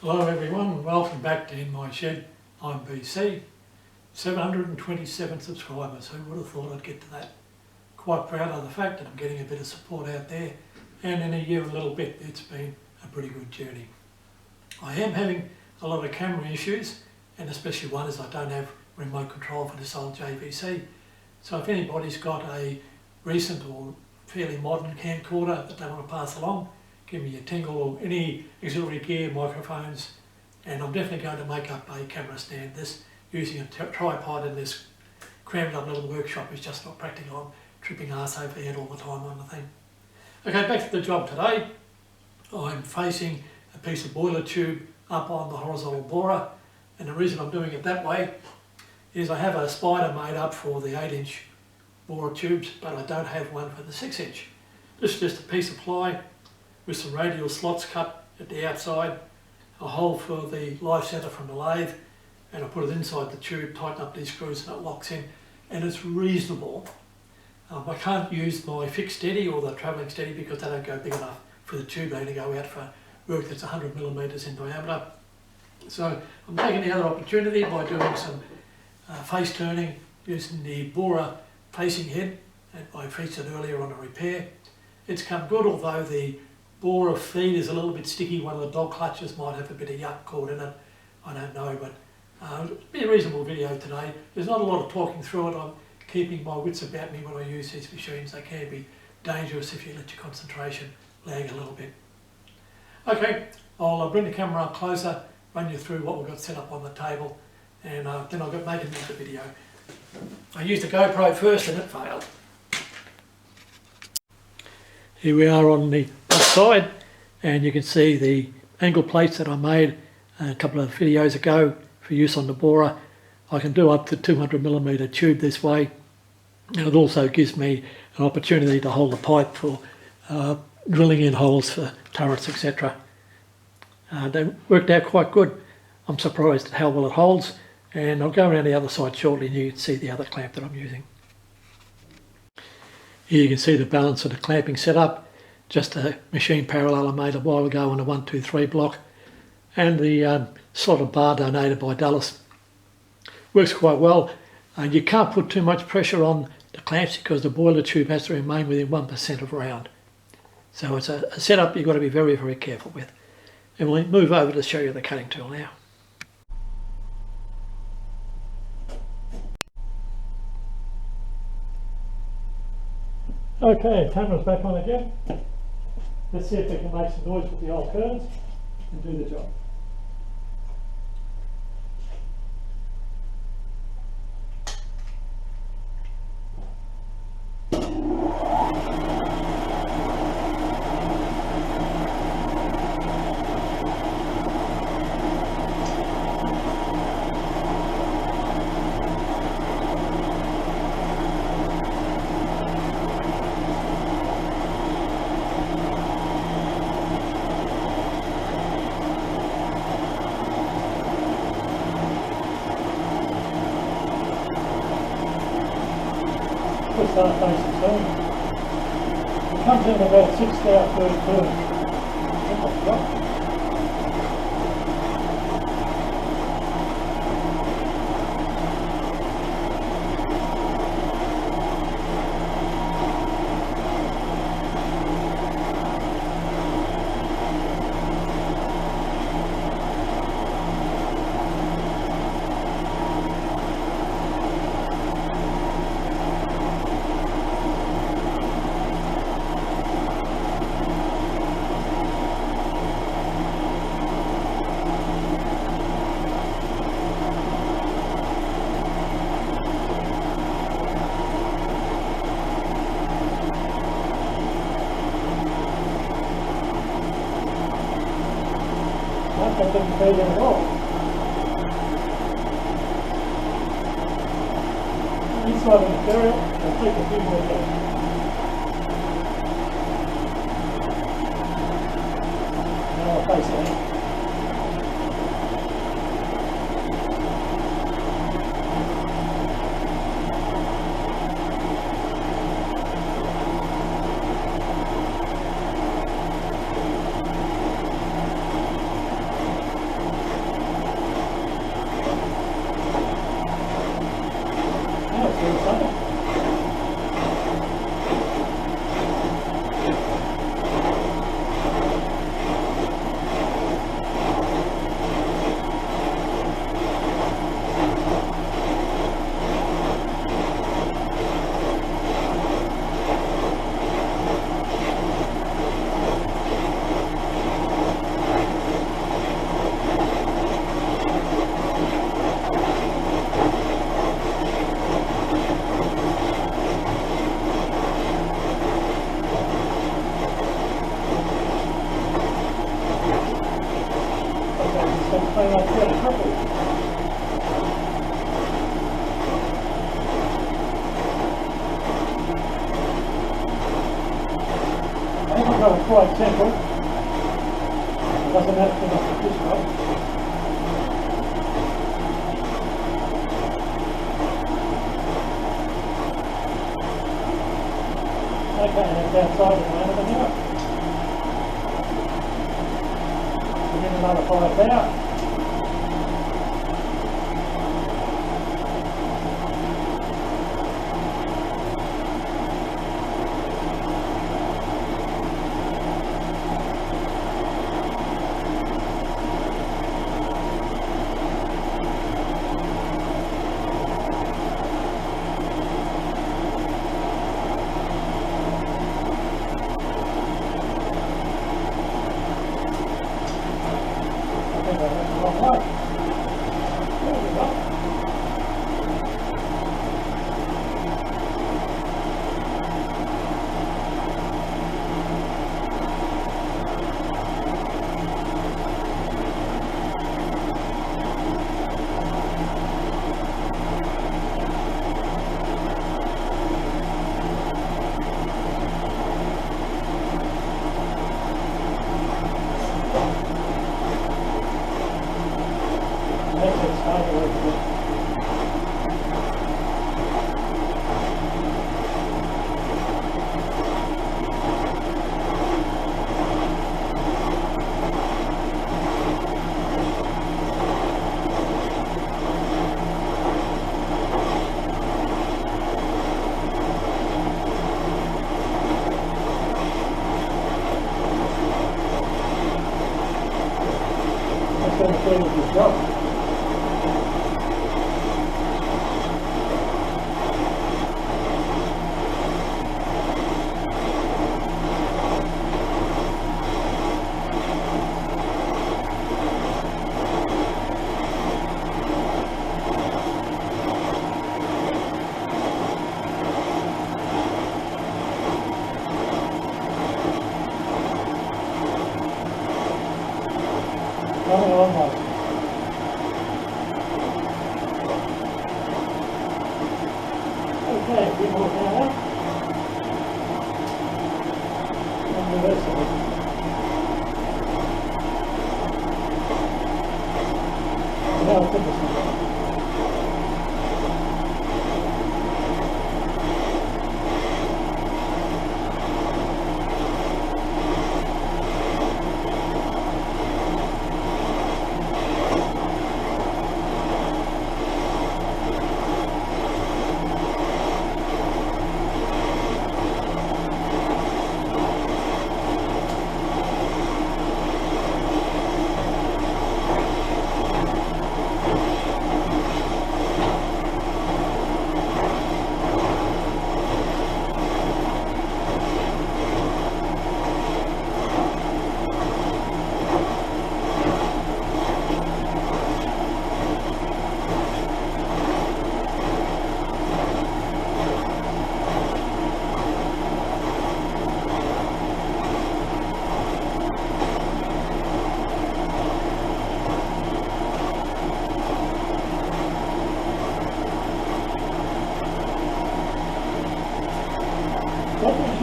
Hello everyone, welcome back to In My Shed. I'm BC. 727 subscribers, who would have thought I'd get to that? Quite proud of the fact that I'm getting a bit of support out there, and in a year and a little bit it's been a pretty good journey. I am having a lot of camera issues, and especially one is I don't have remote control for this old JVC. So if anybody's got a recent or fairly modern camcorder that they want to pass along, give me a tingle, or any auxiliary gear, microphones, and I'm definitely going to make up a camera stand. This using a tripod in this crammed up little workshop is just not practical. I'm tripping arse over head all the time on the thing. Okay, back to the job today. I'm facing a piece of boiler tube up on the horizontal borer, and the reason I'm doing it that way is I have a spider made up for the 8-inch borer tubes, but I don't have one for the 6-inch. This is just a piece of ply with some radial slots cut at the outside, a hole for the live centre from the lathe, and I put it inside the tube, tighten up these screws and it locks in, and it's reasonable. I can't use my fixed steady or the travelling steady because they don't go big enough for the tube. They only go out for work that's 100 millimetres in diameter. So I'm taking the other opportunity by doing some face turning using the borer facing head that I featured earlier on a repair. It's come good, although the borer feed is a little bit sticky. One of the dog clutches might have a bit of yuck caught in it. I don't know, but it'll be a reasonable video today. There's not a lot of talking through it. I'm keeping my wits about me when I use these machines. They can be dangerous if you let your concentration lag a little bit. Okay, I'll bring the camera up closer, run you through what we've got set up on the table, and then I'll make another video. I used a GoPro first and it failed. Here we are on the left side, and you can see the angle plates that I made a couple of videos ago for use on the borer. I can do up to 200mm tube this way, and it also gives me an opportunity to hold the pipe for drilling in holes for turrets, etc. They worked out quite good. I'm surprised at how well it holds, and I'll go around the other side shortly and you can see the other clamp that I'm using. Here you can see the balance of the clamping setup, just a machine parallel I made a while ago on a 123 block, and the slotted bar donated by Dulles. Works quite well. You can't put too much pressure on the clamps because the boiler tube has to remain within 1% of round. So it's a setup you've got to be very, very careful with. And we'll move over to show you the cutting tool now. Okay, camera's back on again. Let's see if we can make some noise with the old curtains and do the job. Start facing turn. It comes in about 6 hours per turn. That doesn't fade in at all. Inside the material, I'll take a few more days. Now I'll face it. got it quite simple. It doesn't have to look at this way. Okay, and it's outside at the moment anyway. We get another 5 out. Okay, a bit more power. And reverse it. Now I'll put this in.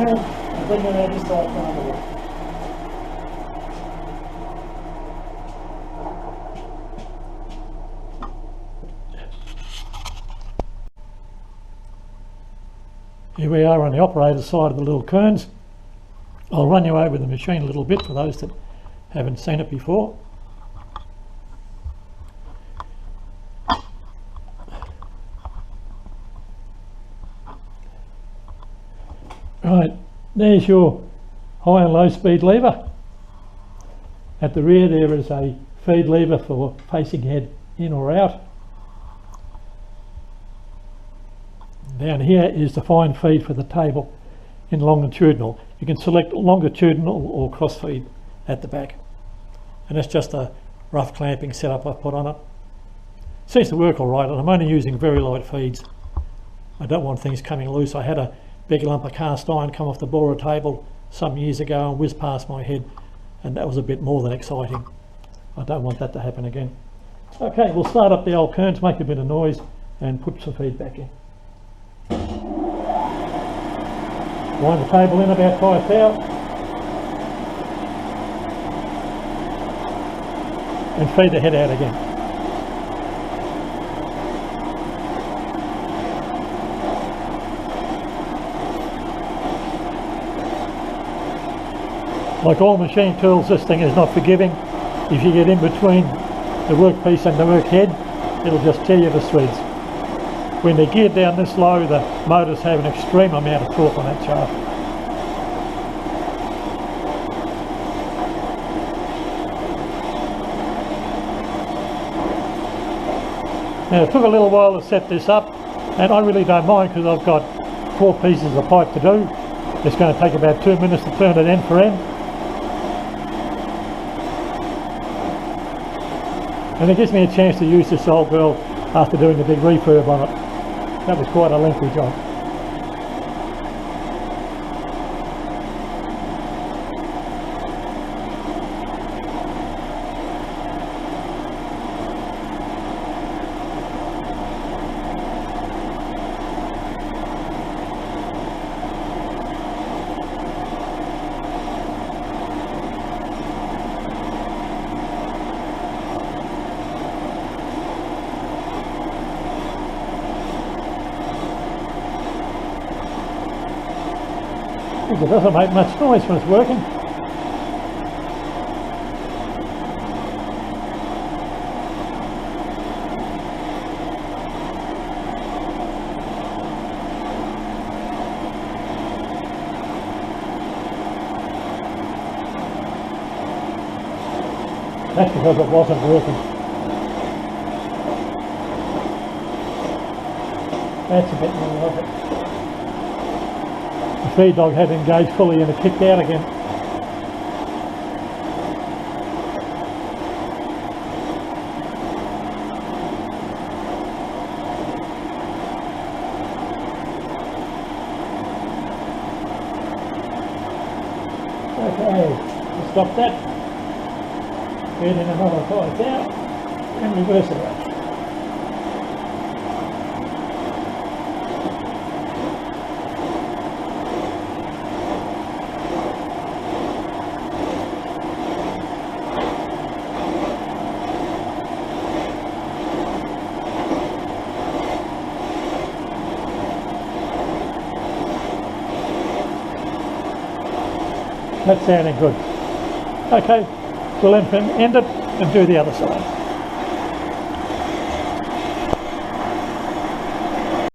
And bring it in this side from the wall. Here we are on the operator's side of the little Kearns. I'll run you over the machine a little bit for those that haven't seen it before. Right, there's your high and low speed lever. At the rear there is a feed lever for facing head in or out. Down here is the fine feed for the table in longitudinal. You can select longitudinal or cross feed at the back. And that's just a rough clamping setup I've put on it. Seems to work all right, and I'm only using very light feeds. I don't want things coming loose. I had a big lump of cast iron come off the borer table some years ago and whiz past my head, and that was a bit more than exciting. I don't want that to happen again. Okay, we'll start up the old Kearns, make a bit of noise and put some feed back in. Wind the table in about 5 thou. and feed the head out again. Like all machine tools, this thing is not forgiving. If you get in between the workpiece and the work head, it'll just tear you to shreds. When they're geared down this low, the motors have an extreme amount of torque on that shaft. Now it took a little while to set this up, and I really don't mind because I've got 4 pieces of pipe to do. It's going to take about 2 minutes to turn it end for end. And it gives me a chance to use this old girl after doing the big refurb on it. That was quite a lengthy job. It doesn't make much noise when it's working. That's because it wasn't working. That's a bit more like it. The feed dog had engaged fully and it kicked out again. Okay, stop that. Get in another 5 out and reverse it out. That's sounding good. Okay, we'll end it and do the other side.